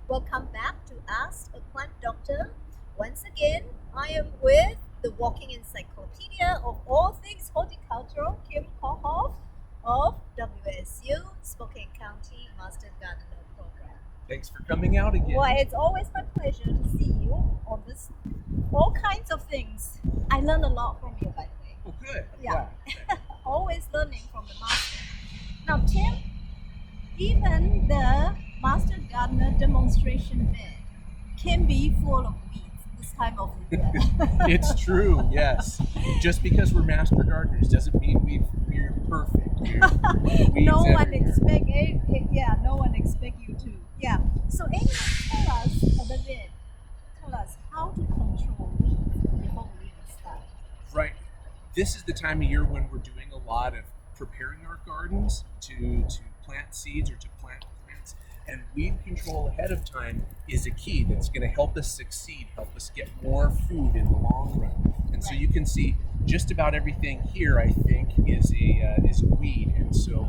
Welcome back to Ask a Plant Doctor. Once again, I am with the walking encyclopedia of all things horticultural, Kim Kohoff of WSU, Spokane County Master Gardener Program. Thanks for coming out again. Well, it's always my pleasure to see you on this, all kinds of things. I learn a lot from you, by the way. Oh, good. Yeah. Always learning from the master. Now, Tim, even the Master Gardener demonstration bed can be full of weeds this time of the year. It's true, yes. Just because we're master gardeners doesn't mean we're perfect. Weeds No one everywhere. expect it. Yeah, no one expect you to. Yeah. So anyway, tell us a little bit. Tell us how to control weeds before we even start. Right. This is the time of year when we're doing a lot of preparing our gardens to plant seeds or to plant plants. And weed control ahead of time is a key that's going to help us succeed, help us get more food in the long run. And so you can see just about everything here, I think, is a weed. And so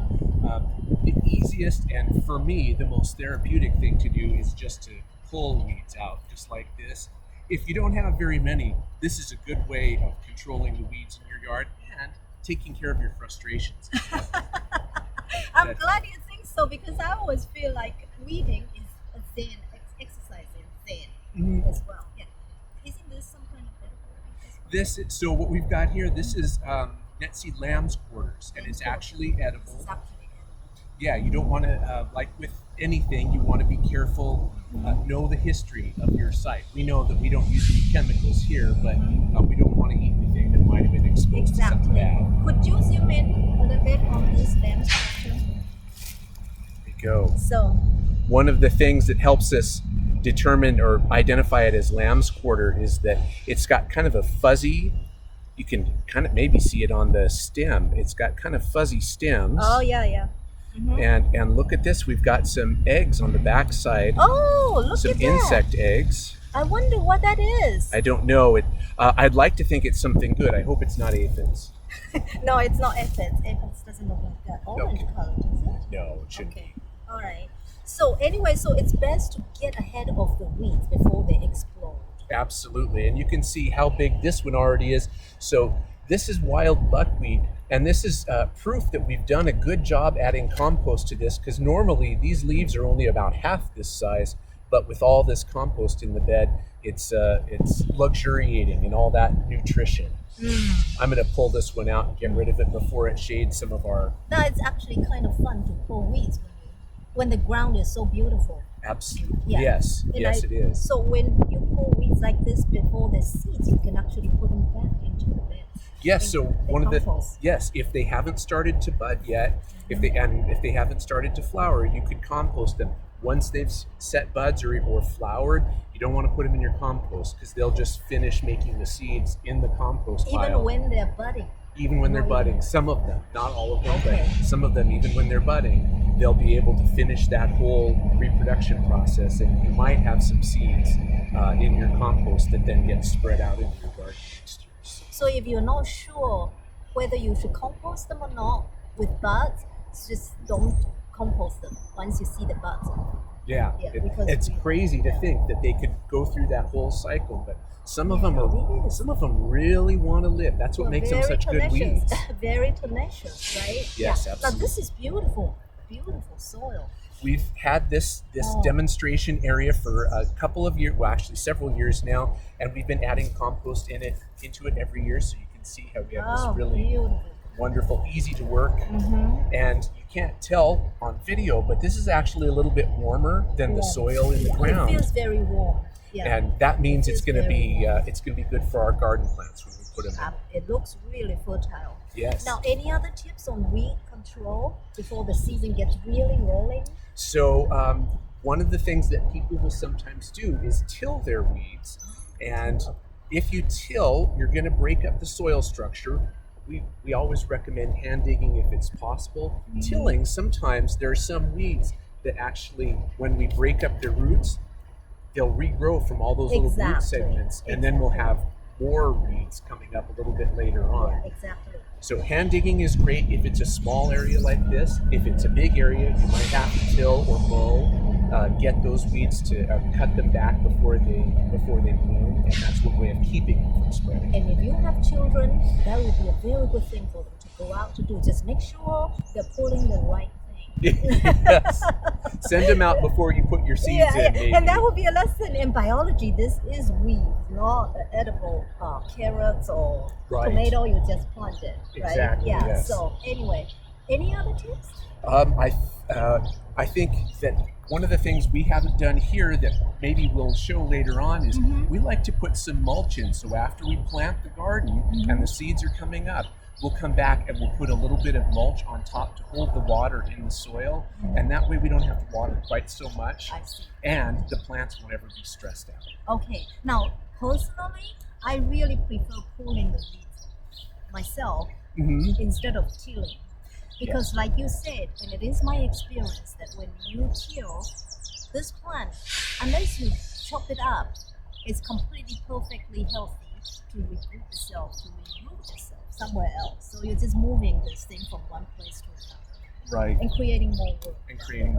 the easiest and for me the most therapeutic thing to do is just to pull weeds out, just like this. If you don't have very many, this is a good way of controlling the weeds in your yard and taking care of your frustrations. I'm glad you think so because I always feel like weeding is a Zen exercise in Zen as well. Yeah. Isn't this some kind of edible? So what we've got here, this is net seed lamb's quarters, and it's actually edible. This is actually edible. Yeah, you don't want to, like with anything, you want to be careful, know the history of your site. We know that we don't use any chemicals here, but we don't want to eat anything that might have been exposed to something bad. Could you zoom in a little bit on this lamb's quarter? There you go. So, One of the things that helps us determine or identify it as lamb's quarter is that it's got kind of a fuzzy, you can kind of maybe see it on the stem. It's got kind of fuzzy stems. oh yeah. And look at this, we've got some eggs on the backside. Oh, look Some at that. insect eggs. I wonder what that is. I don't know. I'd like to think it's something good. I hope it's not aphids. No, it's not aphids. Aphids doesn't look like that. Orange Okay. color, does it? No, it shouldn't Okay. All right. So anyway, so it's best to get ahead of the weeds before they explode. be. Absolutely. And you can see how big this one already is. So this is wild buckwheat. And this is proof that we've done a good job adding compost to this, because normally these leaves are only about half this size. But with all this compost in the bed, it's luxuriating in all that nutrition. I'm going to pull this one out and get rid of it before it shades some of our. Now it's actually kind of fun to pull weeds when the ground is so beautiful. Absolutely. Yeah. Yes, And yes, it is. So when you pull weeds like this before the seeds, you can actually put them back into the bed. Yes, so one of the compost. if they haven't started to bud yet, if they haven't started to flower, you could compost them. Once they've set buds or flowered, you don't want to put them in your compost because they'll just finish making the seeds in the compost Even pile. when they're budding. Even when they're budding, some of them, not all of them, Okay. but some of them, even when they're budding, they'll be able to finish that whole reproduction process, and you might have some seeds in your compost that then get spread out into your garden next year. So if you're not sure whether you should compost them or not with buds, just don't compost them once you see the buds. Yeah, Yeah, because it's crazy to think that they could go through that whole cycle, but some of them really want to live. That's what They're makes them very such good tenacious. weeds. Very tenacious, right? Yes, yeah. absolutely. Now this is beautiful soil. We've had this demonstration area for a couple of years, well, actually several years now, and we've been adding compost into it every year, so you can see how we have this really Beautiful. wonderful, easy to work, and you can't tell on video, but this is actually a little bit warmer than the soil in the ground. It feels very warm. Yeah. And that means it's It's going to very be good for our garden plants when we put them in. It looks really fertile. Yes. Now, any other tips on weed control before the season gets really rolling? So one of the things that people will sometimes do is till their weeds, and if you till, you're going to break up the soil structure. We always recommend hand digging if it's possible. Tilling, sometimes there are some weeds that actually, when we break up their roots, they'll regrow from all those little root Exactly. segments, and then we'll have more weeds coming up a little bit later on. Yeah, exactly. So hand digging is great if it's a small area like this. If it's a big area, you might have to till or mow. get those weeds to cut them back before they bloom, and that's one way of keeping them from spreading. And if you have children, that would be a very good thing for them to go out to do. Just make sure they're pulling the right thing. Yes. Send them out before you put your seeds in. Maybe. And that would be a lesson in biology. This is weed, not edible carrots or Right. tomato you just planted, right? Exactly, Yeah. yes. So anyway, any other tips? I think that one of the things we haven't done here that maybe we'll show later on is we like to put some mulch in. So after we plant the garden and the seeds are coming up, we'll come back and we'll put a little bit of mulch on top to hold the water in the soil, and that way we don't have to water quite so much, I see. and the plants won't ever be stressed out. Okay. Now, personally, I really prefer pulling the weeds myself instead of tilling. Because like you said, and it is my experience that when you till this plant, unless you chop it up, it's completely perfectly healthy to reroot itself, somewhere else. So you're just moving this thing from one place to another. Right. And creating more work. And creating,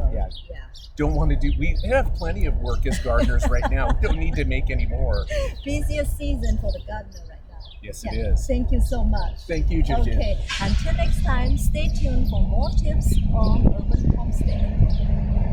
don't want to do, we have plenty of work as gardeners right now. We don't need to make any more. Busiest season for the gardener right now. Yes, it is. Thank you so much. Thank you, Jinjin. Okay, until next time, stay tuned for more tips on urban homesteading.